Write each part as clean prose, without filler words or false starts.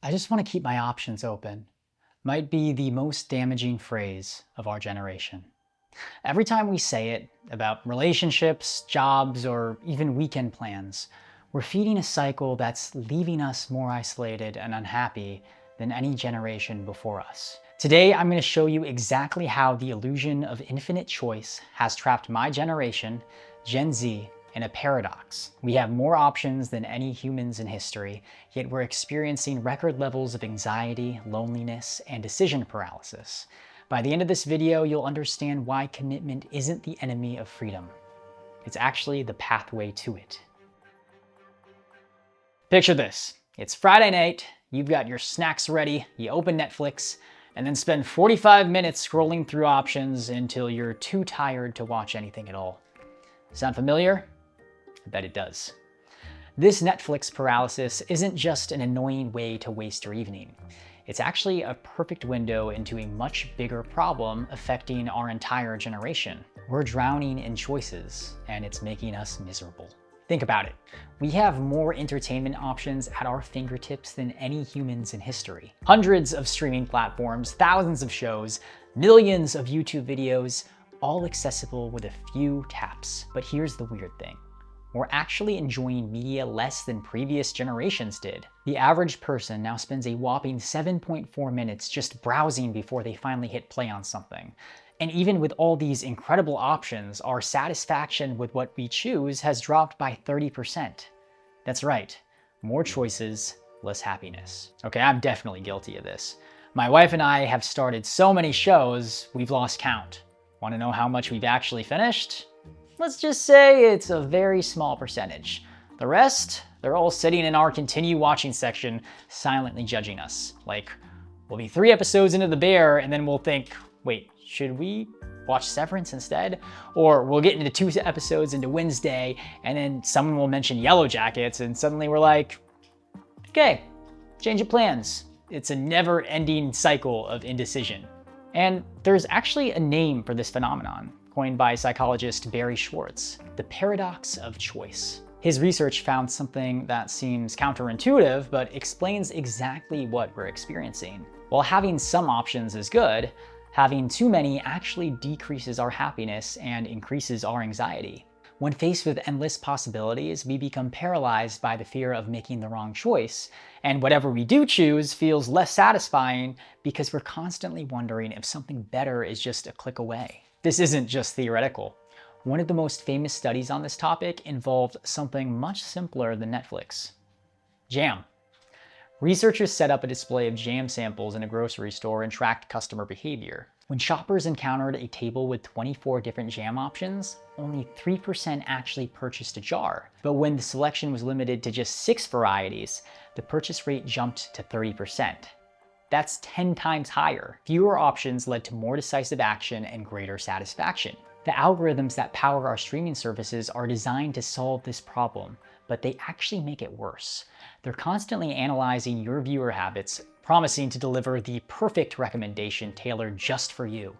I just want to keep my options open might be the most damaging phrase of our generation. Every time we say it about relationships, jobs, or even weekend plans, we're feeding a cycle that's leaving us more isolated and unhappy than any generation before us. Today, I'm going to show you exactly how the illusion of infinite choice has trapped my generation, Gen Z, in a paradox. We have more options than any humans in history, yet we're experiencing record levels of anxiety, loneliness, and decision paralysis. By the end of this video, you'll understand why commitment isn't the enemy of freedom. It's actually the pathway to it. Picture this. It's Friday night, you've got your snacks ready, you open Netflix, and then spend 45 minutes scrolling through options until you're too tired to watch anything at all. Sound familiar? I bet it does. This Netflix paralysis isn't just an annoying way to waste your evening. It's actually a perfect window into a much bigger problem affecting our entire generation. We're drowning in choices, and it's making us miserable. Think about it. We have more entertainment options at our fingertips than any humans in history. Hundreds of streaming platforms, thousands of shows, millions of YouTube videos, all accessible with a few taps. But here's the weird thing. We're actually enjoying media less than previous generations did. The average person now spends a whopping 7.4 minutes just browsing before they finally hit play on something. And even with all these incredible options, our satisfaction with what we choose has dropped by 30%. That's right, more choices, less happiness. Okay, I'm definitely guilty of this. My wife and I have started so many shows, we've lost count. Want to know how much we've actually finished? Let's just say it's a very small percentage. The rest, they're all sitting in our continue watching section, silently judging us. Like, we'll be 3 episodes into The Bear, and then we'll think, wait, should we watch Severance instead? Or we'll get into 2 episodes into Wednesday, and then someone will mention Yellow Jackets, and suddenly we're like, okay, change of plans. It's a never-ending cycle of indecision. And there's actually a name for this phenomenon, coined by psychologist Barry Schwartz, the paradox of choice. His research found something that seems counterintuitive, but explains exactly what we're experiencing. While having some options is good, having too many actually decreases our happiness and increases our anxiety. When faced with endless possibilities, we become paralyzed by the fear of making the wrong choice, and whatever we do choose feels less satisfying because we're constantly wondering if something better is just a click away. This isn't just theoretical. One of the most famous studies on this topic involved something much simpler than Netflix. Jam. Researchers set up a display of jam samples in a grocery store and tracked customer behavior. When shoppers encountered a table with 24 different jam options, only 3% actually purchased a jar. But when the selection was limited to just 6 varieties, the purchase rate jumped to 30%. That's 10 times higher. Fewer options led to more decisive action and greater satisfaction. The algorithms that power our streaming services are designed to solve this problem, but they actually make it worse. They're constantly analyzing your viewer habits, promising to deliver the perfect recommendation tailored just for you.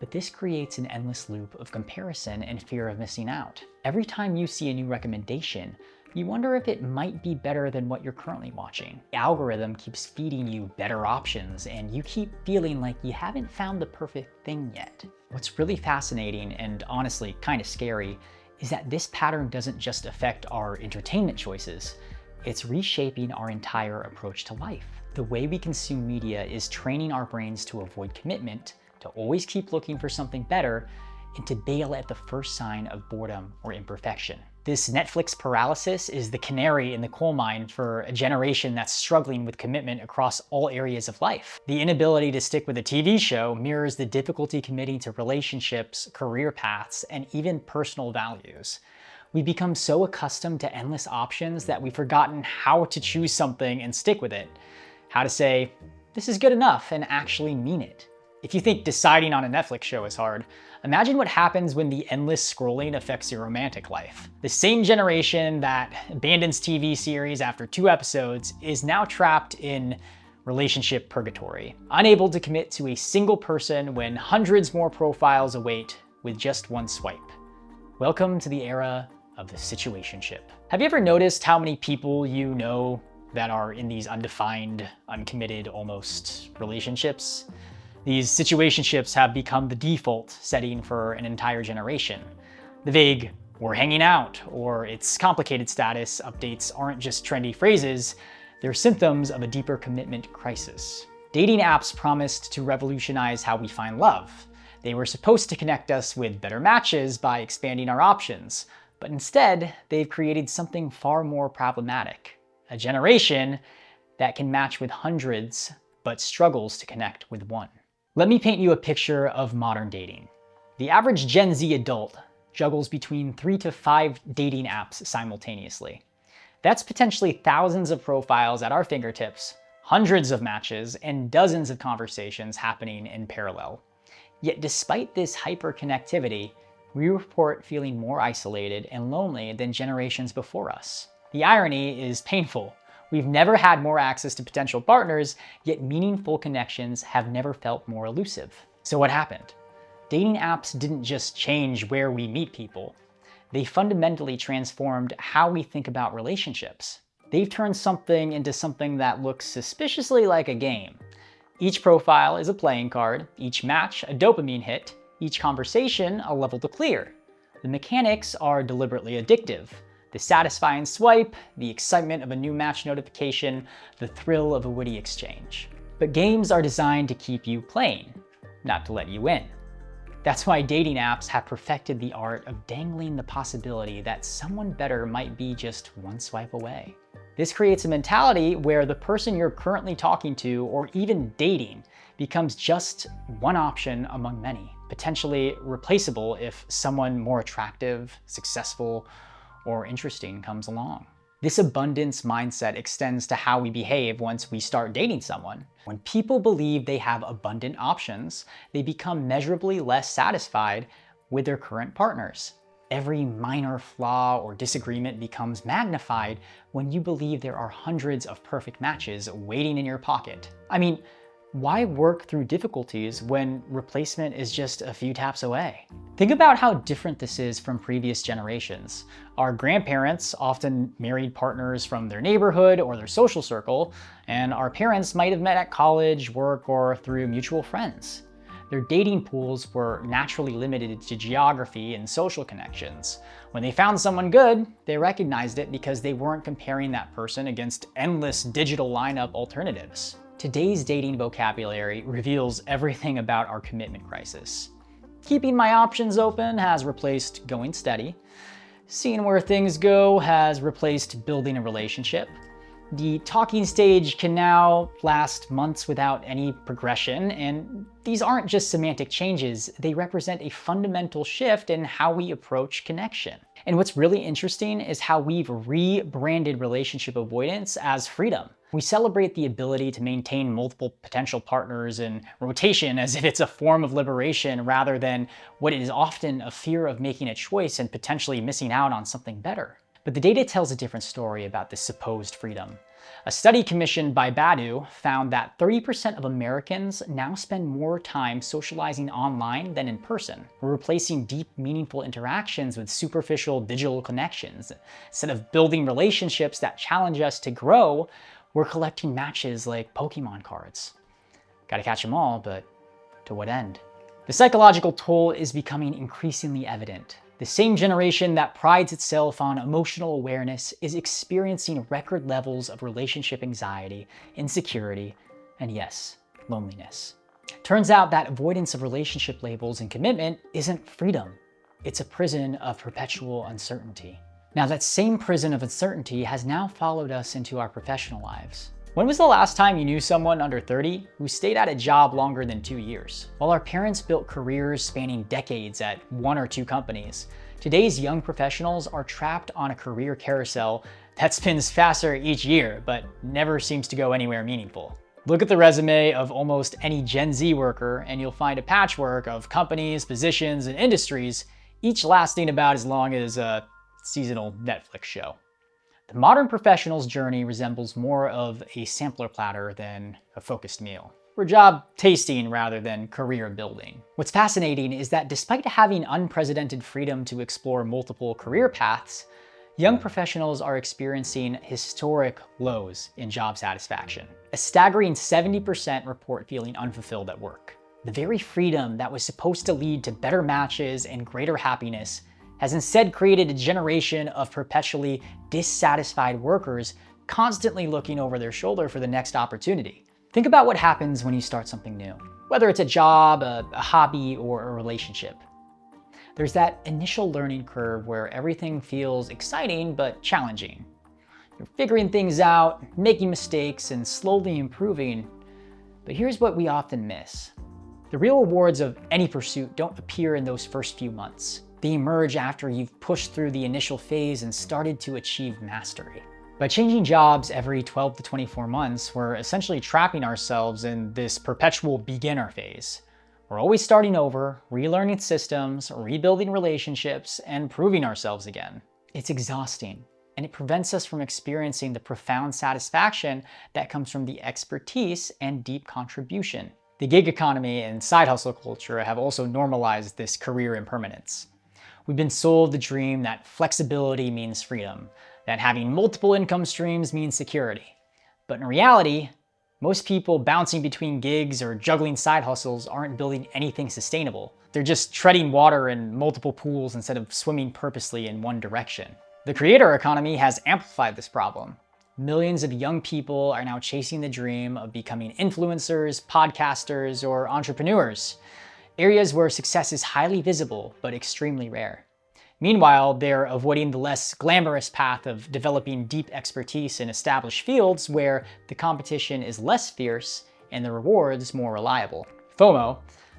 But this creates an endless loop of comparison and fear of missing out. Every time you see a new recommendation, you wonder if it might be better than what you're currently watching. The algorithm keeps feeding you better options, and you keep feeling like you haven't found the perfect thing yet. What's really fascinating, and honestly kind of scary, is that this pattern doesn't just affect our entertainment choices, it's reshaping our entire approach to life. The way we consume media is training our brains to avoid commitment, to always keep looking for something better, and to bail at the first sign of boredom or imperfection. This Netflix paralysis is the canary in the coal mine for a generation that's struggling with commitment across all areas of life. The inability to stick with a TV show mirrors the difficulty committing to relationships, career paths, and even personal values. We've become so accustomed to endless options that we've forgotten how to choose something and stick with it. How to say, this is good enough, and actually mean it. If you think deciding on a Netflix show is hard, imagine what happens when the endless scrolling affects your romantic life. The same generation that abandons TV series after 2 episodes is now trapped in relationship purgatory, unable to commit to a single person when hundreds more profiles await with just 1 swipe. Welcome to the era of the situationship. Have you ever noticed how many people you know that are in these undefined, uncommitted, almost relationships. These situationships have become the default setting for an entire generation. The vague, "we're hanging out," or "it's complicated" status updates aren't just trendy phrases, they're symptoms of a deeper commitment crisis. Dating apps promised to revolutionize how we find love. They were supposed to connect us with better matches by expanding our options, but instead, they've created something far more problematic. A generation that can match with hundreds, but struggles to connect with one. Let me paint you a picture of modern dating. The average Gen Z adult juggles between 3 to 5 dating apps simultaneously. That's potentially thousands of profiles at our fingertips, hundreds of matches, and dozens of conversations happening in parallel. Yet despite this hyperconnectivity, we report feeling more isolated and lonely than generations before us. The irony is painful. We've never had more access to potential partners, yet meaningful connections have never felt more elusive. So what happened? Dating apps didn't just change where we meet people. They fundamentally transformed how we think about relationships. They've turned something into something that looks suspiciously like a game. Each profile is a playing card, each match a dopamine hit, each conversation a level to clear. The mechanics are deliberately addictive. The satisfying swipe, the excitement of a new match notification, the thrill of a witty exchange. But games are designed to keep you playing, not to let you in. That's why dating apps have perfected the art of dangling the possibility that someone better might be just one swipe away. This creates a mentality where the person you're currently talking to or even dating becomes just one option among many, potentially replaceable if someone more attractive, successful, or interesting comes along. This abundance mindset extends to how we behave once we start dating someone. When people believe they have abundant options, they become measurably less satisfied with their current partners. Every minor flaw or disagreement becomes magnified when you believe there are hundreds of perfect matches waiting in your pocket. I mean, why work through difficulties when replacement is just a few taps away? Think about how different this is from previous generations. Our grandparents often married partners from their neighborhood or their social circle, and our parents might have met at college, work, or through mutual friends. Their dating pools were naturally limited to geography and social connections. When they found someone good, they recognized it because they weren't comparing that person against endless digital lineup alternatives. Today's dating vocabulary reveals everything about our commitment crisis. Keeping my options open has replaced going steady. Seeing where things go has replaced building a relationship. The talking stage can now last months without any progression, and these aren't just semantic changes, they represent a fundamental shift in how we approach connection. And what's really interesting is how we've rebranded relationship avoidance as freedom. We celebrate the ability to maintain multiple potential partners in rotation as if it's a form of liberation rather than what is often a fear of making a choice and potentially missing out on something better. But the data tells a different story about this supposed freedom. A study commissioned by Badu found that 30% of Americans now spend more time socializing online than in person. We're replacing deep, meaningful interactions with superficial digital connections. Instead of building relationships that challenge us to grow, we're collecting matches like Pokemon cards. Gotta catch them all, but to what end? The psychological toll is becoming increasingly evident. The same generation that prides itself on emotional awareness is experiencing record levels of relationship anxiety, insecurity, and yes, loneliness. Turns out that avoidance of relationship labels and commitment isn't freedom. It's a prison of perpetual uncertainty. Now, that same prison of uncertainty has now followed us into our professional lives. When was the last time you knew someone under 30 who stayed at a job longer than 2 years? While our parents built careers spanning decades at 1 or 2 companies, today's young professionals are trapped on a career carousel that spins faster each year, but never seems to go anywhere meaningful. Look at the resume of almost any Gen Z worker, and you'll find a patchwork of companies, positions, and industries, each lasting about as long as a seasonal Netflix show. The modern professional's journey resembles more of a sampler platter than a focused meal. We're job tasting rather than career building. What's fascinating is that despite having unprecedented freedom to explore multiple career paths, Young professionals are experiencing historic lows in job satisfaction. A staggering 70% report feeling unfulfilled at work. The very freedom that was supposed to lead to better matches and greater happiness has instead created a generation of perpetually dissatisfied workers constantly looking over their shoulder for the next opportunity. Think about what happens when you start something new, whether it's a job, a hobby, or a relationship. There's that initial learning curve where everything feels exciting but challenging. You're figuring things out, making mistakes, and slowly improving. But here's what we often miss. The real rewards of any pursuit don't appear in those first few months. They emerge after you've pushed through the initial phase and started to achieve mastery. By changing jobs every 12 to 24 months, we're essentially trapping ourselves in this perpetual beginner phase. We're always starting over, relearning systems, rebuilding relationships, and proving ourselves again. It's exhausting, and it prevents us from experiencing the profound satisfaction that comes from the expertise and deep contribution. The gig economy and side hustle culture have also normalized this career impermanence. We've been sold the dream that flexibility means freedom, that having multiple income streams means security. But in reality, most people bouncing between gigs or juggling side hustles aren't building anything sustainable. They're just treading water in multiple pools instead of swimming purposely in one direction. The creator economy has amplified this problem. Millions of young people are now chasing the dream of becoming influencers, podcasters, or entrepreneurs, areas where success is highly visible but extremely rare. Meanwhile, they're avoiding the less glamorous path of developing deep expertise in established fields where the competition is less fierce and the rewards more reliable. FOMO,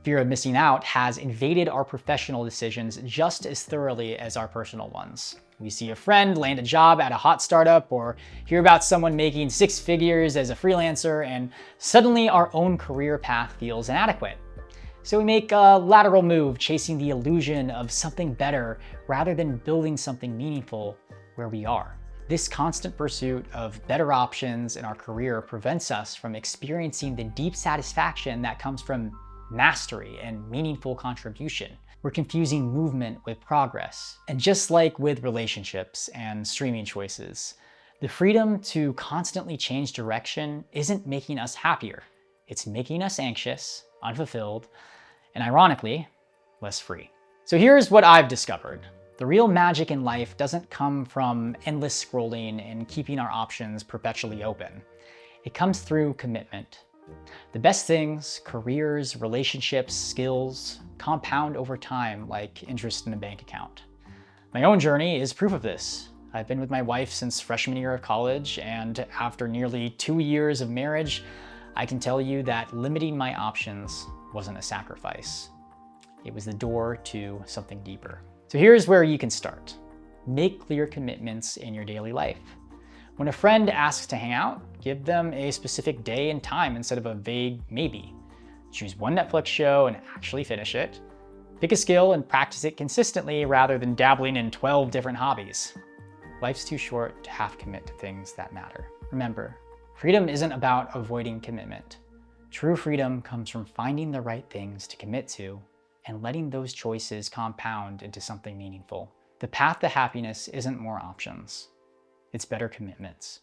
fear of missing out, has invaded our professional decisions just as thoroughly as our personal ones. We see a friend land a job at a hot startup or hear about someone making 6 figures as a freelancer, and suddenly our own career path feels inadequate. So we make a lateral move, chasing the illusion of something better rather than building something meaningful where we are. This constant pursuit of better options in our career prevents us from experiencing the deep satisfaction that comes from mastery and meaningful contribution. We're confusing movement with progress. And just like with relationships and streaming choices, the freedom to constantly change direction isn't making us happier. It's making us anxious, unfulfilled, and ironically, less free. So here's what I've discovered. The real magic in life doesn't come from endless scrolling and keeping our options perpetually open. It comes through commitment. The best things, careers, relationships, skills, compound over time like interest in a bank account. My own journey is proof of this. I've been with my wife since freshman year of college, and after nearly 2 years of marriage, I can tell you that limiting my options wasn't a sacrifice. It was the door to something deeper. So here's where you can start. Make clear commitments in your daily life. When a friend asks to hang out, give them a specific day and time instead of a vague maybe. Choose one Netflix show and actually finish it. Pick a skill and practice it consistently rather than dabbling in 12 different hobbies. Life's too short to have to commit to things that matter. Remember, freedom isn't about avoiding commitment. True freedom comes from finding the right things to commit to and letting those choices compound into something meaningful. The path to happiness isn't more options. It's better commitments.